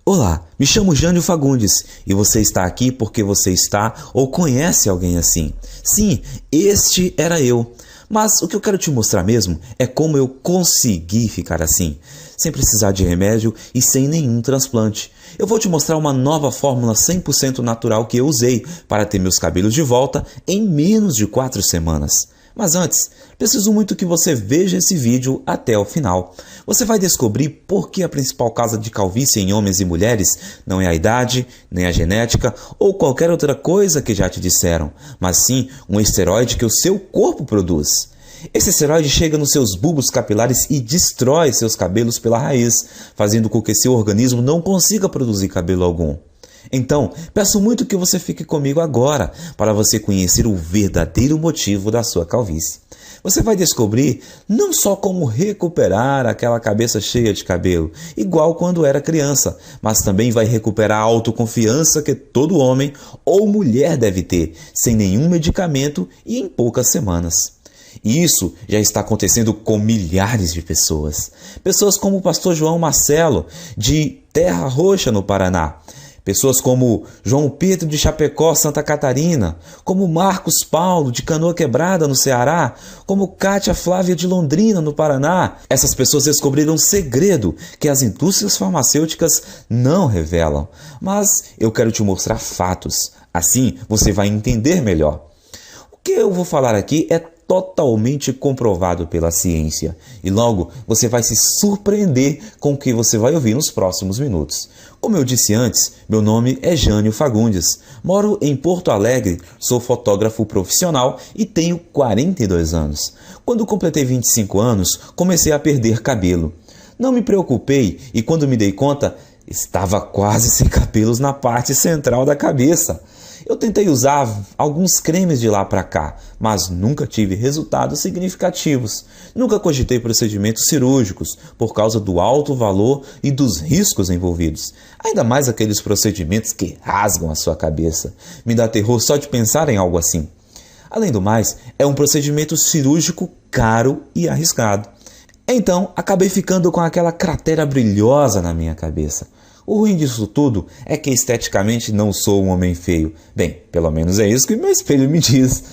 Olá, me chamo Jânio Fagundes e você está aqui porque você está ou conhece alguém assim. Sim, este era eu. Mas o que eu quero te mostrar mesmo é como eu consegui ficar assim, sem precisar de remédio e sem nenhum transplante. Eu vou te mostrar uma nova fórmula 100% natural que eu usei para ter meus cabelos de volta em menos de 4 semanas. Mas antes, preciso muito que você veja esse vídeo até o final. Você vai descobrir por que a principal causa de calvície em homens e mulheres não é a idade, nem a genética ou qualquer outra coisa que já te disseram, mas sim um esteroide que o seu corpo produz. Esse esteroide chega nos seus bulbos capilares e destrói seus cabelos pela raiz, fazendo com que seu organismo não consiga produzir cabelo algum. Então, peço muito que você fique comigo agora para você conhecer o verdadeiro motivo da sua calvície. Você vai descobrir não só como recuperar aquela cabeça cheia de cabelo, igual quando era criança, mas também vai recuperar a autoconfiança que todo homem ou mulher deve ter, sem nenhum medicamento e em poucas semanas. E isso já está acontecendo com milhares de pessoas. Pessoas como o pastor João Marcelo, de Terra Roxa, no Paraná. Pessoas como João Pedro de Chapecó, Santa Catarina, como Marcos Paulo de Canoa Quebrada, no Ceará, como Kátia Flávia de Londrina, no Paraná. Essas pessoas descobriram um segredo que as indústrias farmacêuticas não revelam. Mas eu quero te mostrar fatos. Assim você vai entender melhor. O que eu vou falar aqui é totalmente comprovado pela ciência. E logo você vai se surpreender com o que você vai ouvir nos próximos minutos. Como eu disse antes, meu nome é Jânio Fagundes. Moro em Porto Alegre, sou fotógrafo profissional e tenho 42 anos. Quando completei 25 anos, comecei a perder cabelo. Não me preocupei e quando me dei conta, estava quase sem cabelos na parte central da cabeça. Eu tentei usar alguns cremes de lá para cá, mas nunca tive resultados significativos. Nunca cogitei procedimentos cirúrgicos por causa do alto valor e dos riscos envolvidos. Ainda mais aqueles procedimentos que rasgam a sua cabeça. Me dá terror só de pensar em algo assim. Além do mais, é um procedimento cirúrgico caro e arriscado. Então, acabei ficando com aquela cratera brilhosa na minha cabeça. O ruim disso tudo é que esteticamente não sou um homem feio. Bem, pelo menos é isso que meu espelho me diz.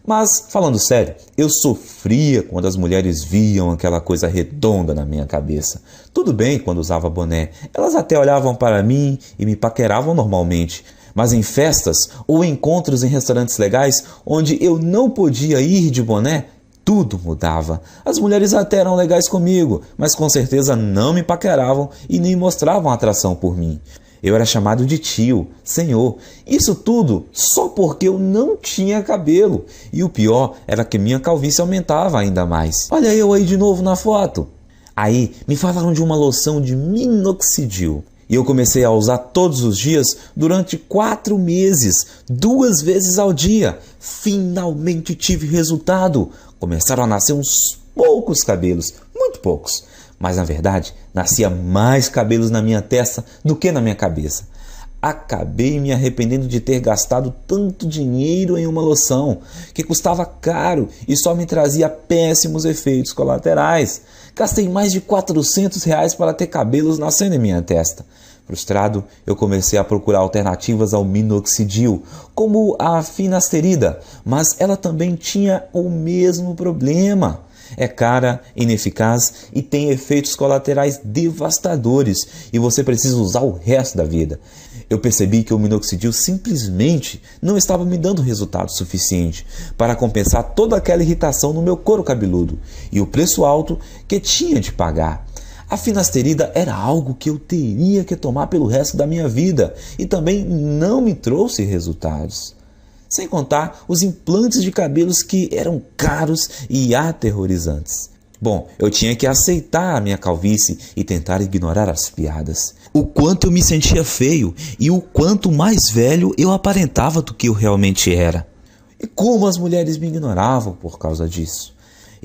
Mas, falando sério, eu sofria quando as mulheres viam aquela coisa redonda na minha cabeça. Tudo bem quando usava boné, elas até olhavam para mim e me paqueravam normalmente. Mas em festas ou encontros em restaurantes legais, onde eu não podia ir de boné, tudo mudava. As mulheres até eram legais comigo, mas com certeza não me paqueravam e nem mostravam atração por mim. Eu era chamado de tio, senhor. Isso tudo só porque eu não tinha cabelo. E o pior era que minha calvície aumentava ainda mais. Olha eu aí de novo na foto. Aí me falaram de uma loção de minoxidil. E eu comecei a usar todos os dias durante 4 meses, 2 vezes ao dia. Finalmente tive resultado. Começaram a nascer uns poucos cabelos, muito poucos. Mas na verdade, nascia mais cabelos na minha testa do que na minha cabeça. Acabei me arrependendo de ter gastado tanto dinheiro em uma loção, que custava caro e só me trazia péssimos efeitos colaterais. Gastei mais de R$ 400 para ter cabelos nascendo em minha testa. Frustrado, eu comecei a procurar alternativas ao minoxidil, como a finasterida, mas ela também tinha o mesmo problema. É cara, ineficaz e tem efeitos colaterais devastadores e você precisa usar o resto da vida. Eu percebi que o minoxidil simplesmente não estava me dando resultado suficiente para compensar toda aquela irritação no meu couro cabeludo e o preço alto que tinha de pagar. A finasterida era algo que eu teria que tomar pelo resto da minha vida e também não me trouxe resultados. Sem contar os implantes de cabelos que eram caros e aterrorizantes. Bom, eu tinha que aceitar a minha calvície e tentar ignorar as piadas. O quanto eu me sentia feio e o quanto mais velho eu aparentava do que eu realmente era. E como as mulheres me ignoravam por causa disso.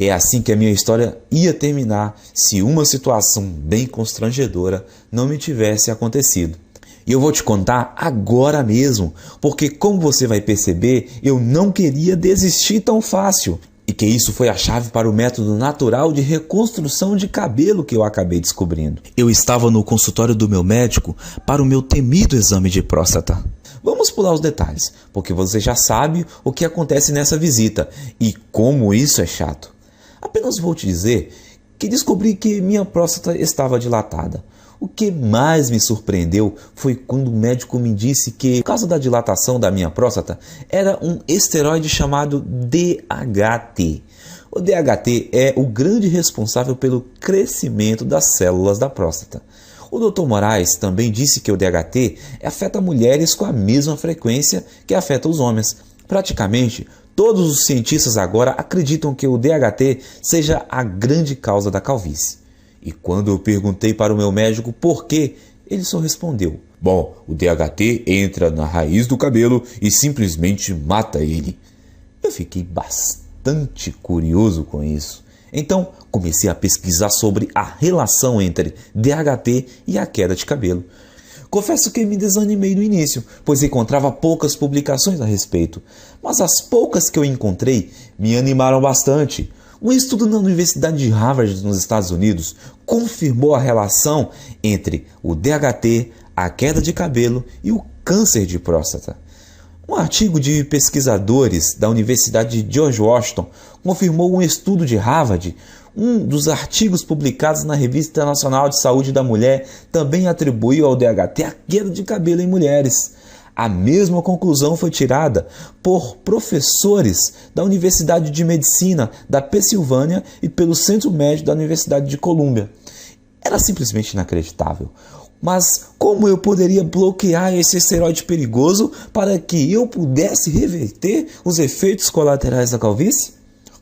É assim que a minha história ia terminar se uma situação bem constrangedora não me tivesse acontecido. E eu vou te contar agora mesmo, porque como você vai perceber, eu não queria desistir tão fácil. E que isso foi a chave para o método natural de reconstrução de cabelo que eu acabei descobrindo. Eu estava no consultório do meu médico para o meu temido exame de próstata. Vamos pular os detalhes, porque você já sabe o que acontece nessa visita e como isso é chato. Apenas vou te dizer que descobri que minha próstata estava dilatada. O que mais me surpreendeu foi quando o médico me disse que, por causa da dilatação da minha próstata, era um esteroide chamado DHT. O DHT é o grande responsável pelo crescimento das células da próstata. O Dr. Moraes também disse que o DHT afeta mulheres com a mesma frequência que afeta os homens. Praticamente, todos os cientistas agora acreditam que o DHT seja a grande causa da calvície. E quando eu perguntei para o meu médico por quê, ele só respondeu: bom, o DHT entra na raiz do cabelo e simplesmente mata ele. Eu fiquei bastante curioso com isso. Então comecei a pesquisar sobre a relação entre DHT e a queda de cabelo. Confesso que me desanimei no início, pois encontrava poucas publicações a respeito. Mas as poucas que eu encontrei me animaram bastante. Um estudo na Universidade de Harvard, nos Estados Unidos, confirmou a relação entre o DHT, a queda de cabelo e o câncer de próstata. Um artigo de pesquisadores da Universidade de George Washington confirmou um estudo de Harvard. Um dos artigos publicados na Revista Internacional de Saúde da Mulher também atribuiu ao DHT a queda de cabelo em mulheres. A mesma conclusão foi tirada por professores da Universidade de Medicina da Pensilvânia e pelo Centro Médico da Universidade de Colômbia. Era simplesmente inacreditável. Mas como eu poderia bloquear esse esteroide perigoso para que eu pudesse reverter os efeitos colaterais da calvície?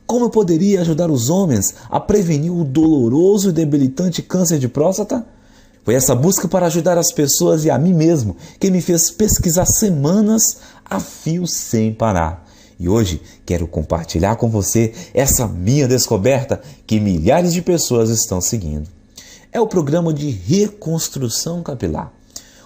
Como eu poderia ajudar os homens a prevenir o doloroso e debilitante câncer de próstata? Foi essa busca para ajudar as pessoas e a mim mesmo que me fez pesquisar semanas a fio sem parar. E hoje quero compartilhar com você essa minha descoberta que milhares de pessoas estão seguindo. É o programa de reconstrução capilar.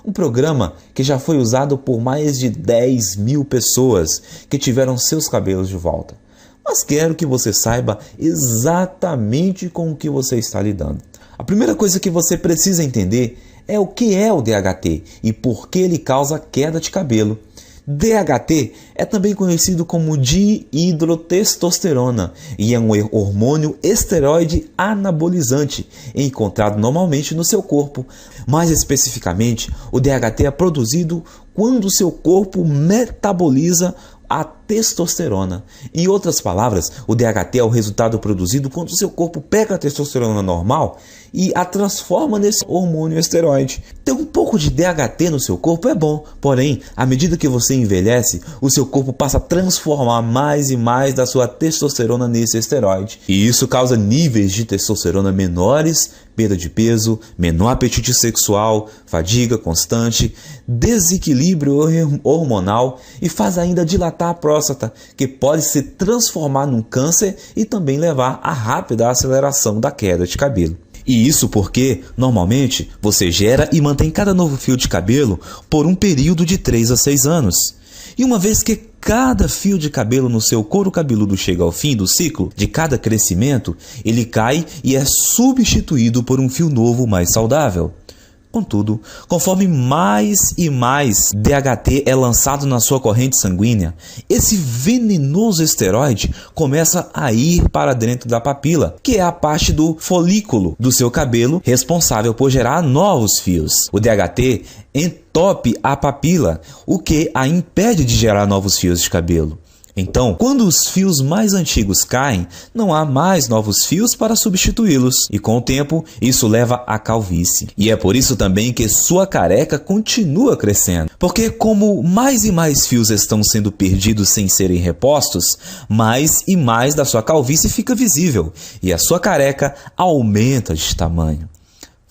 Um programa que já foi usado por mais de 10 mil pessoas que tiveram seus cabelos de volta. Mas quero que você saiba exatamente com o que você está lidando. A primeira coisa que você precisa entender é o que é o DHT e por que ele causa queda de cabelo. DHT é também conhecido como dihidrotestosterona e é um hormônio esteroide anabolizante encontrado normalmente no seu corpo. Mais especificamente, o DHT é produzido quando o seu corpo metaboliza a testosterona. Em outras palavras, o DHT é o resultado produzido quando o seu corpo pega a testosterona normal e a transforma nesse hormônio esteroide. Ter um pouco de DHT no seu corpo é bom, porém, à medida que você envelhece, o seu corpo passa a transformar mais e mais da sua testosterona nesse esteroide. E isso causa níveis de testosterona menores, perda de peso, menor apetite sexual, fadiga constante, desequilíbrio hormonal e faz ainda dilatar a próstata, que pode se transformar num câncer e também levar à rápida aceleração da queda de cabelo. E isso porque, normalmente, você gera e mantém cada novo fio de cabelo por um período de 3 a 6 anos. E uma vez que cada fio de cabelo no seu couro cabeludo chega ao fim do ciclo de cada crescimento, ele cai e é substituído por um fio novo mais saudável. Contudo, conforme mais e mais DHT é lançado na sua corrente sanguínea, esse venenoso esteroide começa a ir para dentro da papila, que é a parte do folículo do seu cabelo responsável por gerar novos fios. O DHT entope a papila, o que a impede de gerar novos fios de cabelo. Então, quando os fios mais antigos caem, não há mais novos fios para substituí-los. E com o tempo, isso leva à calvície. E é por isso também que sua careca continua crescendo. Porque como mais e mais fios estão sendo perdidos sem serem repostos, mais e mais da sua calvície fica visível. E a sua careca aumenta de tamanho.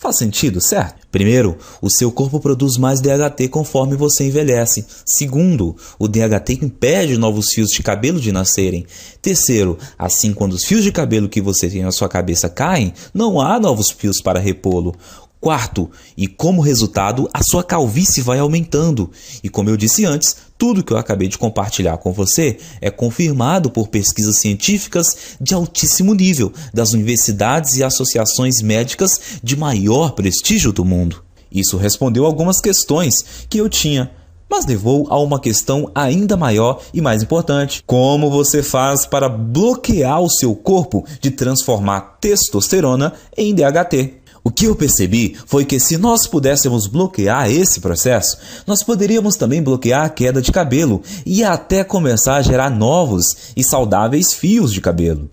Faz sentido, certo? Primeiro, o seu corpo produz mais DHT conforme você envelhece. Segundo, o DHT impede novos fios de cabelo de nascerem. Terceiro, assim quando os fios de cabelo que você tem na sua cabeça caem, não há novos fios para repô-lo. Quarto, e como resultado, a sua calvície vai aumentando. E como eu disse antes, tudo que eu acabei de compartilhar com você é confirmado por pesquisas científicas de altíssimo nível das universidades e associações médicas de maior prestígio do mundo. Isso respondeu algumas questões que eu tinha, mas levou a uma questão ainda maior e mais importante. Como você faz para bloquear o seu corpo de transformar testosterona em DHT? O que eu percebi foi que se nós pudéssemos bloquear esse processo, nós poderíamos também bloquear a queda de cabelo e até começar a gerar novos e saudáveis fios de cabelo.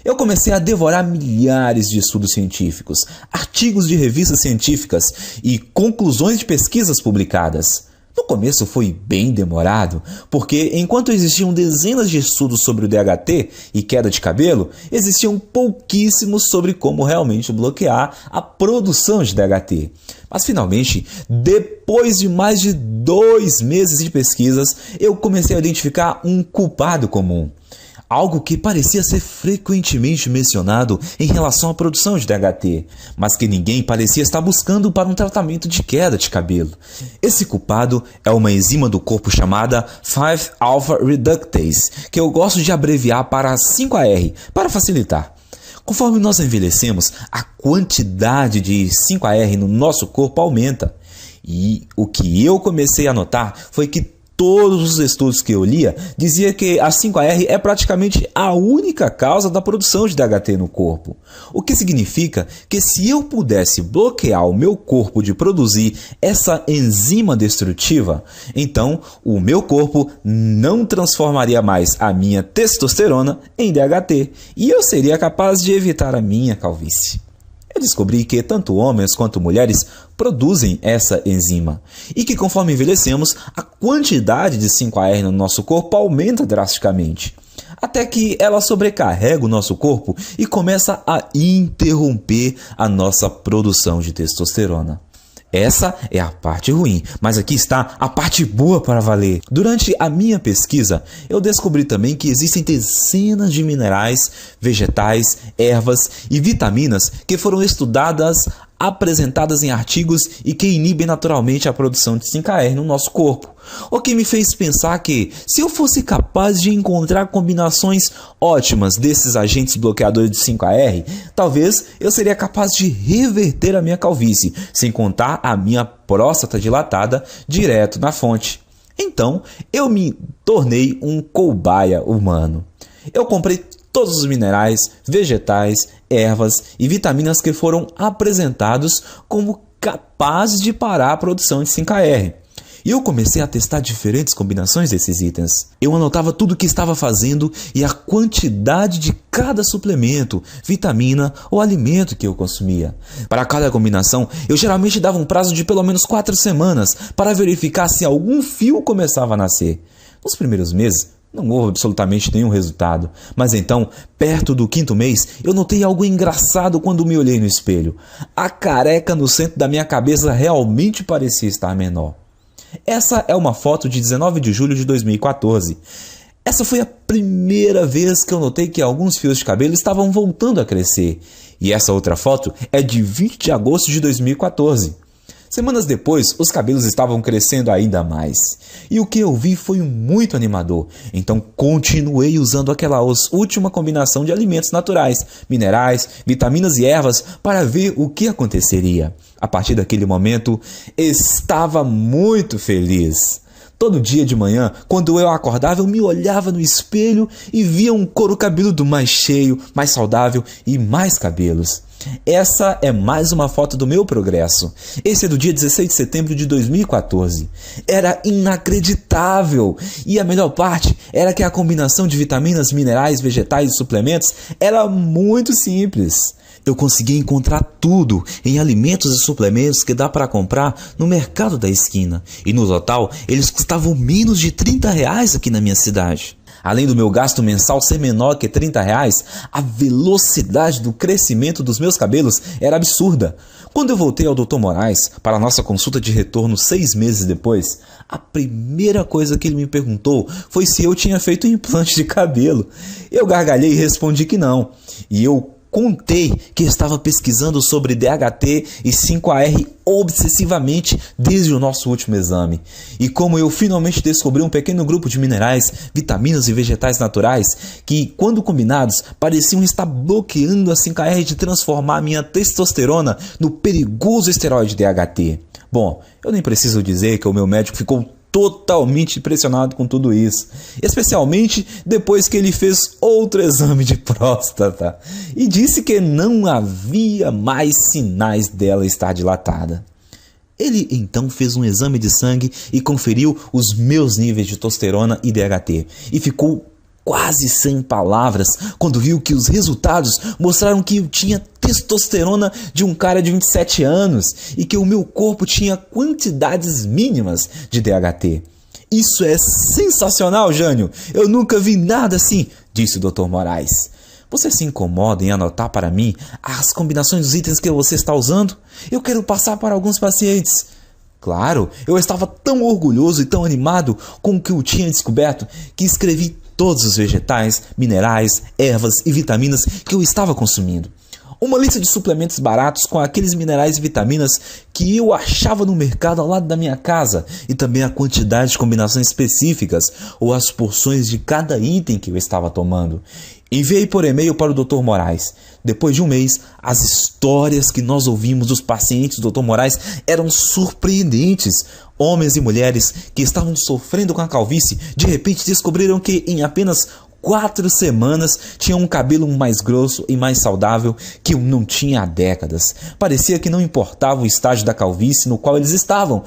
Eu comecei a devorar milhares de estudos científicos, artigos de revistas científicas e conclusões de pesquisas publicadas. No começo foi bem demorado, porque enquanto existiam dezenas de estudos sobre o DHT e queda de cabelo, existiam pouquíssimos sobre como realmente bloquear a produção de DHT. Mas finalmente, depois de mais de 2 meses de pesquisas, eu comecei a identificar um culpado comum. Algo que parecia ser frequentemente mencionado em relação à produção de DHT, mas que ninguém parecia estar buscando para um tratamento de queda de cabelo. Esse culpado é uma enzima do corpo chamada 5-alpha reductase, que eu gosto de abreviar para 5AR, para facilitar. Conforme nós envelhecemos, a quantidade de 5AR no nosso corpo aumenta. E o que eu comecei a notar foi que todos os estudos que eu lia diziam que a 5AR é praticamente a única causa da produção de DHT no corpo. O que significa que se eu pudesse bloquear o meu corpo de produzir essa enzima destrutiva, então o meu corpo não transformaria mais a minha testosterona em DHT e eu seria capaz de evitar a minha calvície. Eu descobri que tanto homens quanto mulheres produzem essa enzima e que conforme envelhecemos, a quantidade de 5AR no nosso corpo aumenta drasticamente, até que ela sobrecarrega o nosso corpo e começa a interromper a nossa produção de testosterona. Essa é a parte ruim, mas aqui está a parte boa para valer. Durante a minha pesquisa, eu descobri também que existem dezenas de minerais, vegetais, ervas e vitaminas que foram estudadas, apresentadas em artigos e que inibem naturalmente a produção de 5AR no nosso corpo. O que me fez pensar que, se eu fosse capaz de encontrar combinações ótimas desses agentes bloqueadores de 5AR, talvez eu seria capaz de reverter a minha calvície, sem contar a minha próstata dilatada direto na fonte. Então, eu me tornei um cobaia humano. Eu comprei todos os minerais, vegetais, ervas e vitaminas que foram apresentados como capazes de parar a produção de 5AR. E eu comecei a testar diferentes combinações desses itens. Eu anotava tudo o que estava fazendo e a quantidade de cada suplemento, vitamina ou alimento que eu consumia. Para cada combinação, eu geralmente dava um prazo de pelo menos 4 semanas para verificar se algum fio começava a nascer. Nos primeiros meses, não houve absolutamente nenhum resultado, mas então, perto do 5º mês, eu notei algo engraçado quando me olhei no espelho. A careca no centro da minha cabeça realmente parecia estar menor. Essa é uma foto de 19 de julho de 2014. Essa foi a primeira vez que eu notei que alguns fios de cabelo estavam voltando a crescer. E essa outra foto é de 20 de agosto de 2014. Semanas depois, os cabelos estavam crescendo ainda mais. E o que eu vi foi muito animador. Então continuei usando aquela última combinação de alimentos naturais, minerais, vitaminas e ervas para ver o que aconteceria. A partir daquele momento, estava muito feliz. Todo dia de manhã, quando eu acordava, eu me olhava no espelho e via um couro cabeludo mais cheio, mais saudável e mais cabelos. Essa é mais uma foto do meu progresso. Esse é do dia 16 de setembro de 2014. Era inacreditável. E a melhor parte era que a combinação de vitaminas, minerais, vegetais e suplementos era muito simples. Eu consegui encontrar tudo em alimentos e suplementos que dá para comprar no mercado da esquina. E no total, eles custavam menos de R$30 aqui na minha cidade. Além do meu gasto mensal ser menor que R$30, a velocidade do crescimento dos meus cabelos era absurda. Quando eu voltei ao Dr. Moraes para a nossa consulta de retorno 6 meses depois, a primeira coisa que ele me perguntou foi se eu tinha feito um implante de cabelo. Eu gargalhei e respondi que não. E eu contei que estava pesquisando sobre DHT e 5-AR obsessivamente desde o nosso último exame. E como eu finalmente descobri um pequeno grupo de minerais, vitaminas e vegetais naturais que, quando combinados, pareciam estar bloqueando a 5-AR de transformar minha testosterona no perigoso esteroide DHT. Bom, eu nem preciso dizer que o meu médico ficou totalmente impressionado com tudo isso, especialmente depois que ele fez outro exame de próstata e disse que não havia mais sinais dela estar dilatada. Ele então fez um exame de sangue e conferiu os meus níveis de testosterona e DHT e ficou quase sem palavras quando viu que os resultados mostraram que eu tinha testosterona de um cara de 27 anos e que o meu corpo tinha quantidades mínimas de DHT. Isso é sensacional, Jânio! Eu nunca vi nada assim, disse o Dr. Moraes. Você se incomoda em anotar para mim as combinações dos itens que você está usando? Eu quero passar para alguns pacientes. Claro, eu estava tão orgulhoso e tão animado com o que eu tinha descoberto que escrevi todos os vegetais, minerais, ervas e vitaminas que eu estava consumindo. Uma lista de suplementos baratos com aqueles minerais e vitaminas que eu achava no mercado ao lado da minha casa e também a quantidade de combinações específicas ou as porções de cada item que eu estava tomando. Enviei por e-mail para o Dr. Moraes. Depois de um mês, as histórias que nós ouvimos dos pacientes do Dr. Moraes eram surpreendentes. Homens e mulheres que estavam sofrendo com a calvície, de repente descobriram que em apenas 4 semanas tinham um cabelo mais grosso e mais saudável que eu não tinha há décadas. Parecia que não importava o estágio da calvície no qual eles estavam.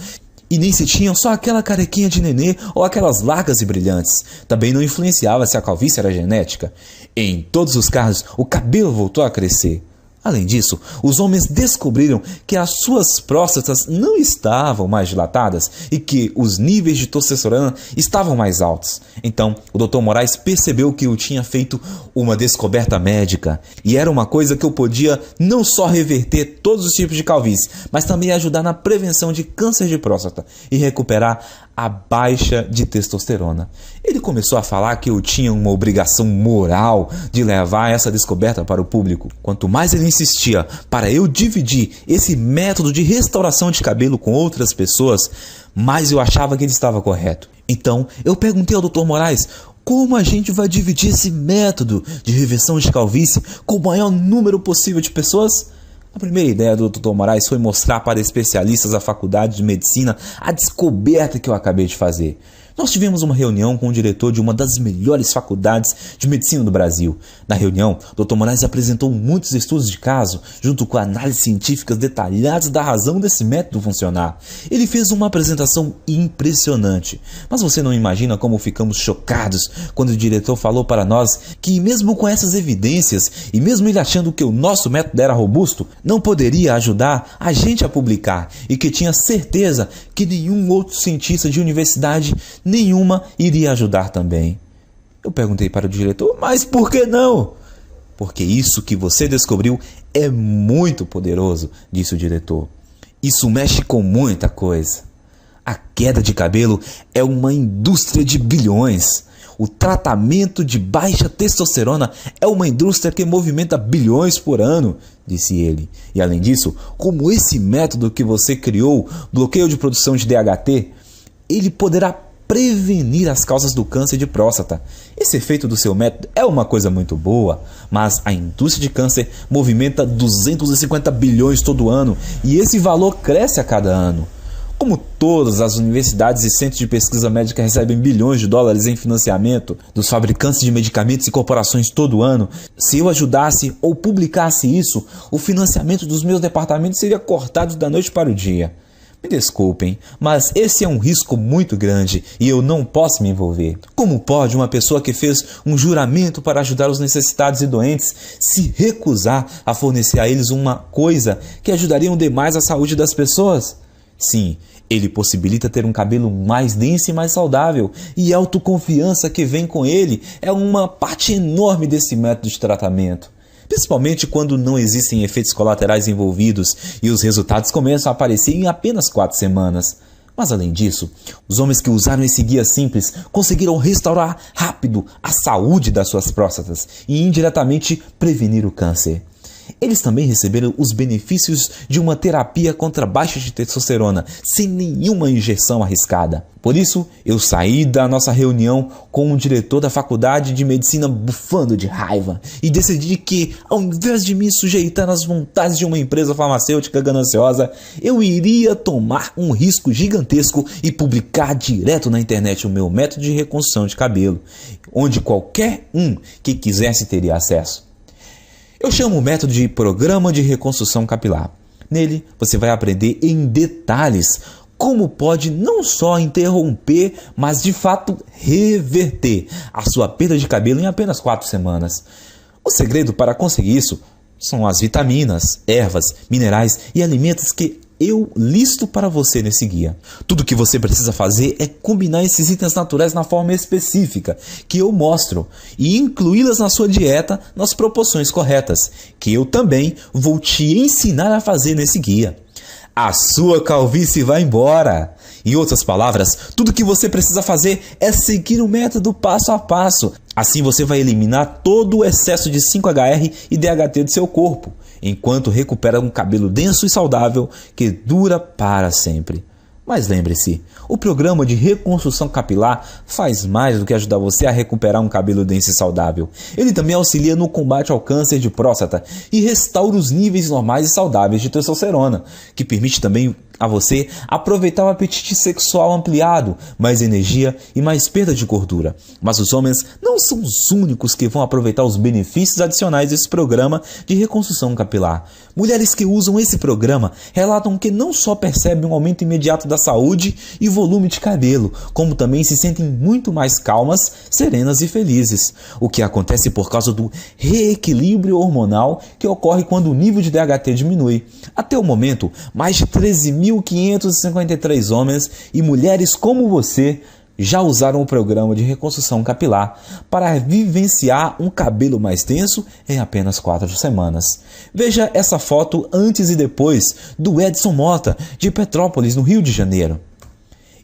E nem se tinham só aquela carequinha de nenê ou aquelas largas e brilhantes. Também não influenciava se a calvície era genética. Em todos os casos, o cabelo voltou a crescer. Além disso, os homens descobriram que as suas próstatas não estavam mais dilatadas e que os níveis de testosterona estavam mais altos. Então, o Dr. Moraes percebeu que eu tinha feito uma descoberta médica e era uma coisa que eu podia não só reverter todos os tipos de calvície, mas também ajudar na prevenção de câncer de próstata e recuperar a baixa de testosterona. Ele começou a falar que eu tinha uma obrigação moral de levar essa descoberta para o público. Quanto mais ele insistia para eu dividir esse método de restauração de cabelo com outras pessoas, mais eu achava que ele estava correto. Então, eu perguntei ao Dr. Moraes como a gente vai dividir esse método de reversão de calvície com o maior número possível de pessoas. A primeira ideia do Dr. Moraes foi mostrar para especialistas da faculdade de medicina a descoberta que eu acabei de fazer. Nós tivemos uma reunião com o diretor de uma das melhores faculdades de medicina do Brasil. Na reunião, Dr. Moraes apresentou muitos estudos de caso, junto com análises científicas detalhadas da razão desse método funcionar. Ele fez uma apresentação impressionante, mas você não imagina como ficamos chocados quando o diretor falou para nós que mesmo com essas evidências, e mesmo ele achando que o nosso método era robusto, não poderia ajudar a gente a publicar e que tinha certeza que nenhum outro cientista de universidade nenhuma iria ajudar também. Eu perguntei para o diretor, mas por que não? Porque isso que você descobriu é muito poderoso, disse o diretor. Isso mexe com muita coisa. A queda de cabelo é uma indústria de bilhões. O tratamento de baixa testosterona é uma indústria que movimenta bilhões por ano, disse ele. E além disso, como esse método que você criou, bloqueio de produção de DHT, ele poderá prevenir as causas do câncer de próstata. Esse efeito do seu método é uma coisa muito boa, mas a indústria de câncer movimenta 250 bilhões todo ano e esse valor cresce a cada ano. Como todas as universidades e centros de pesquisa médica recebem bilhões de dólares em financiamento dos fabricantes de medicamentos e corporações todo ano, se eu ajudasse ou publicasse isso, o financiamento dos meus departamentos seria cortado da noite para o dia. Me desculpem, mas esse é um risco muito grande e eu não posso me envolver. Como pode uma pessoa que fez um juramento para ajudar os necessitados e doentes se recusar a fornecer a eles uma coisa que ajudaria demais a saúde das pessoas? Sim, ele possibilita ter um cabelo mais denso e mais saudável, e a autoconfiança que vem com ele é uma parte enorme desse método de tratamento. Principalmente quando não existem efeitos colaterais envolvidos e os resultados começam a aparecer em apenas 4 semanas. Mas além disso, os homens que usaram esse guia simples conseguiram restaurar rápido a saúde das suas próstatas e indiretamente prevenir o câncer. Eles também receberam os benefícios de uma terapia contra baixa de testosterona, sem nenhuma injeção arriscada. Por isso, eu saí da nossa reunião com o diretor da faculdade de medicina bufando de raiva e decidi que, ao invés de me sujeitar às vontades de uma empresa farmacêutica gananciosa, eu iria tomar um risco gigantesco e publicar direto na internet o meu método de reconstrução de cabelo, onde qualquer um que quisesse teria acesso. Eu chamo o método de Programa de Reconstrução Capilar. Nele, você vai aprender em detalhes como pode não só interromper, mas de fato reverter a sua perda de cabelo em apenas 4 semanas. O segredo para conseguir isso são as vitaminas, ervas, minerais e alimentos que eu listo para você nesse guia. Tudo que você precisa fazer é combinar esses itens naturais na forma específica que eu mostro e incluí-las na sua dieta nas proporções corretas, que eu também vou te ensinar a fazer nesse guia. A sua calvície vai embora. Em outras palavras, tudo que você precisa fazer é seguir o método passo a passo. Assim você vai eliminar todo o excesso de 5HR e DHT do seu corpo, enquanto recupera um cabelo denso e saudável que dura para sempre. Mas lembre-se, o programa de reconstrução capilar faz mais do que ajudar você a recuperar um cabelo denso e saudável. Ele também auxilia no combate ao câncer de próstata e restaura os níveis normais e saudáveis de testosterona, que permite também a você aproveitar o apetite sexual ampliado, mais energia e mais perda de gordura. Mas os homens não são os únicos que vão aproveitar os benefícios adicionais desse programa de reconstrução capilar. Mulheres que usam esse programa relatam que não só percebem um aumento imediato da saúde e volume de cabelo, como também se sentem muito mais calmas, serenas e felizes. O que acontece por causa do reequilíbrio hormonal que ocorre quando o nível de DHT diminui. Até o momento, mais de 13.553 homens e mulheres como você já usaram o programa de reconstrução capilar para vivenciar um cabelo mais denso em apenas 4 semanas. Veja essa foto antes e depois do Edson Mota, de Petrópolis, no Rio de Janeiro,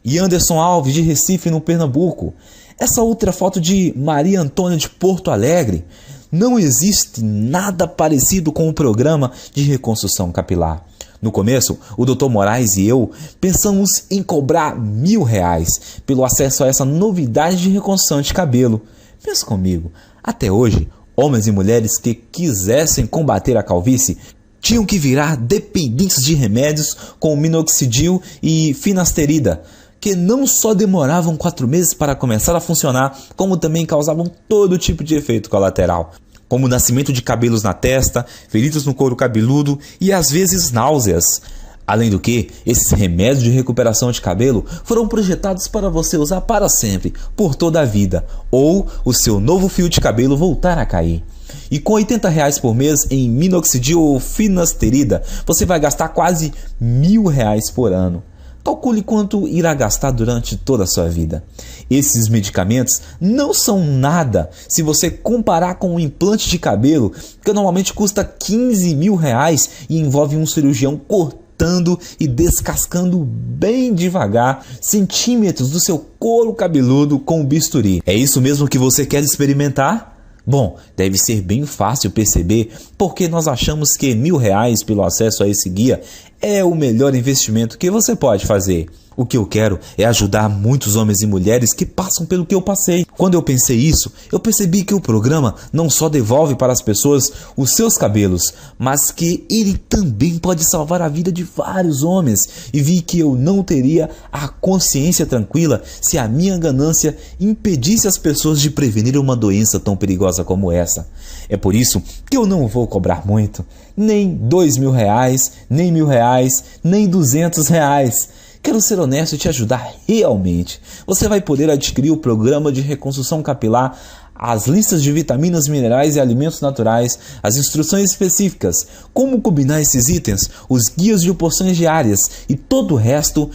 e Anderson Alves, de Recife, no Pernambuco. Essa outra foto de Maria Antônia, de Porto Alegre. Não existe nada parecido com o programa de reconstrução capilar. No começo, o Dr. Moraes e eu pensamos em cobrar R$1.000 pelo acesso a essa novidade de reconstrução de cabelo. Pensa comigo, até hoje, homens e mulheres que quisessem combater a calvície tinham que virar dependentes de remédios como minoxidil e finasterida, que não só demoravam 4 meses para começar a funcionar, como também causavam todo tipo de efeito colateral, como o nascimento de cabelos na testa, feridas no couro cabeludo e às vezes náuseas. Além do que, esses remédios de recuperação de cabelo foram projetados para você usar para sempre, por toda a vida, ou o seu novo fio de cabelo voltar a cair. E com R$80 por mês em minoxidil ou finasterida, você vai gastar quase R$1.000 por ano. Calcule quanto irá gastar durante toda a sua vida. Esses medicamentos não são nada se você comparar com um implante de cabelo, que normalmente custa R$15.000 e envolve um cirurgião cortando e descascando bem devagar centímetros do seu couro cabeludo com o bisturi. É isso mesmo que você quer experimentar? Bom, deve ser bem fácil perceber porque nós achamos que R$1.000 pelo acesso a esse guia é o melhor investimento que você pode fazer. O que eu quero é ajudar muitos homens e mulheres que passam pelo que eu passei. Quando eu pensei isso, eu percebi que o programa não só devolve para as pessoas os seus cabelos, mas que ele também pode salvar a vida de vários homens. E vi que eu não teria a consciência tranquila se a minha ganância impedisse as pessoas de prevenir uma doença tão perigosa como essa. É por isso que eu não vou cobrar muito, nem R$2.000, nem R$1.000, nem R$200. Quero ser honesto e te ajudar realmente. Você vai poder adquirir o programa de reconstrução capilar, as listas de vitaminas, minerais e alimentos naturais, as instruções específicas, como combinar esses itens, os guias de porções diárias e todo o resto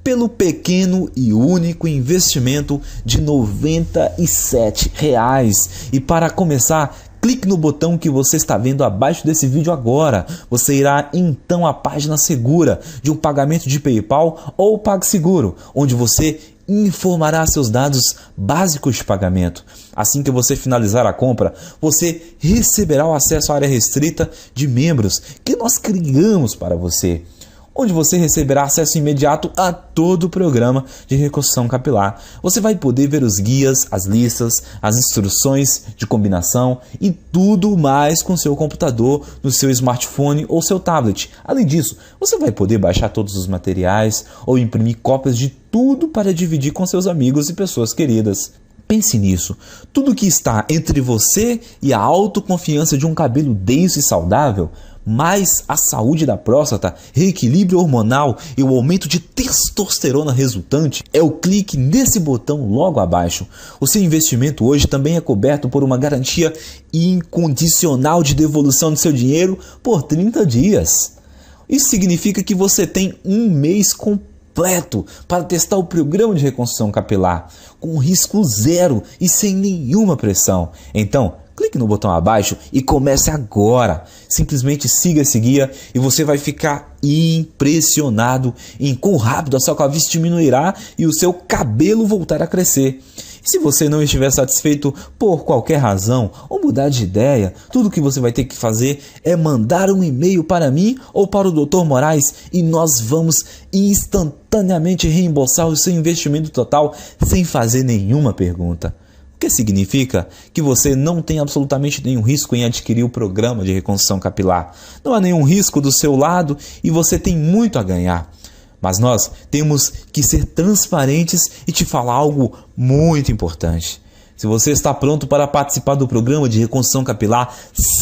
pelo pequeno e único investimento de R$97. E para começar, clique no botão que você está vendo abaixo desse vídeo agora. Você irá então à página segura de um pagamento de PayPal ou PagSeguro, onde você informará seus dados básicos de pagamento. Assim que você finalizar a compra, você receberá o acesso à área restrita de membros que nós criamos para você, onde você receberá acesso imediato a todo o programa de reconstrução capilar. Você vai poder ver os guias, as listas, as instruções de combinação e tudo mais com seu computador, no seu smartphone ou seu tablet. Além disso, você vai poder baixar todos os materiais ou imprimir cópias de tudo para dividir com seus amigos e pessoas queridas. Pense nisso, tudo que está entre você e a autoconfiança de um cabelo denso e saudável, mais a saúde da próstata, reequilíbrio hormonal e o aumento de testosterona resultante, é o clique nesse botão logo abaixo. O seu investimento hoje também é coberto por uma garantia incondicional de devolução do seu dinheiro por 30 dias. Isso significa que você tem um mês completo para testar o programa de reconstrução capilar, com risco zero e sem nenhuma pressão. Então, clique no botão abaixo e comece agora. Simplesmente siga esse guia e você vai ficar impressionado em quão rápido a sua calvície diminuirá e o seu cabelo voltar a crescer. E se você não estiver satisfeito por qualquer razão ou mudar de ideia, tudo que você vai ter que fazer é mandar um e-mail para mim ou para o Dr. Moraes e nós vamos instantaneamente reembolsar o seu investimento total sem fazer nenhuma pergunta. O que significa que você não tem absolutamente nenhum risco em adquirir o programa de reconstrução capilar. Não há nenhum risco do seu lado e você tem muito a ganhar. Mas nós temos que ser transparentes e te falar algo muito importante. Se você está pronto para participar do programa de reconstrução capilar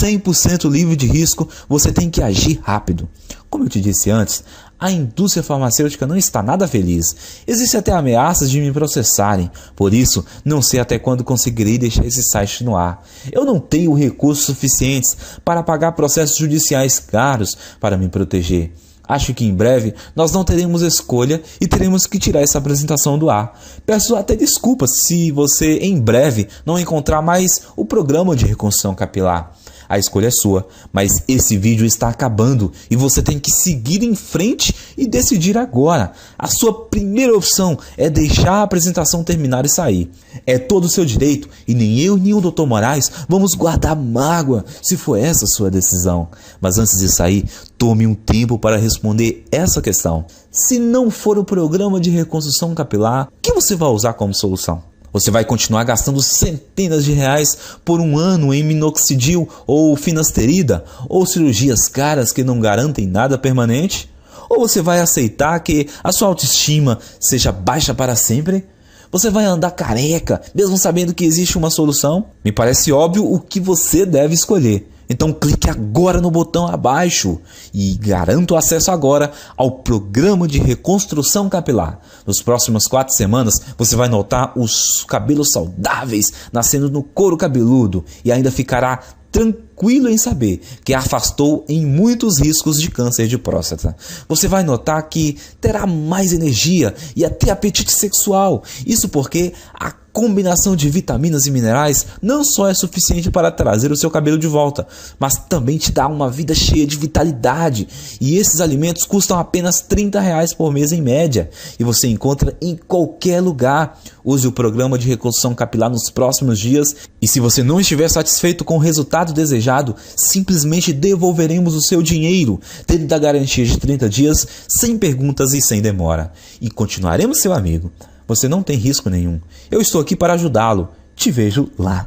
100% livre de risco, você tem que agir rápido. Como eu te disse antes, a indústria farmacêutica não está nada feliz. Existem até ameaças de me processarem. Por isso, não sei até quando conseguirei deixar esse site no ar. Eu não tenho recursos suficientes para pagar processos judiciais caros para me proteger. Acho que em breve nós não teremos escolha e teremos que tirar essa apresentação do ar. Peço até desculpas se você em breve não encontrar mais o programa de reconstrução capilar. A escolha é sua, mas esse vídeo está acabando e você tem que seguir em frente e decidir agora. A sua primeira opção é deixar a apresentação terminar e sair. É todo o seu direito e nem eu nem o Dr. Moraes vamos guardar mágoa se for essa a sua decisão. Mas antes de sair, tome um tempo para responder essa questão. Se não for o programa de reconstrução capilar, o que você vai usar como solução? Você vai continuar gastando centenas de reais por um ano em minoxidil ou finasterida ou cirurgias caras que não garantem nada permanente? Ou você vai aceitar que a sua autoestima seja baixa para sempre? Você vai andar careca, mesmo sabendo que existe uma solução? Me parece óbvio o que você deve escolher. Então clique agora no botão abaixo e garanta o acesso agora ao programa de reconstrução capilar. Nas próximas 4 semanas você vai notar os cabelos saudáveis nascendo no couro cabeludo e ainda ficará tranquilo em saber que afastou em muitos riscos de câncer de próstata. Você vai notar que terá mais energia e até apetite sexual. Isso porque a combinação de vitaminas e minerais não só é suficiente para trazer o seu cabelo de volta, mas também te dá uma vida cheia de vitalidade. E esses alimentos custam apenas R$30 por mês em média. E você encontra em qualquer lugar. Use o programa de reconstrução capilar nos próximos dias. E se você não estiver satisfeito com o resultado desejado, simplesmente devolveremos o seu dinheiro, tendo a garantia de 30 dias, sem perguntas e sem demora. E continuaremos seu amigo. Você não tem risco nenhum. Eu estou aqui para ajudá-lo. Te vejo lá.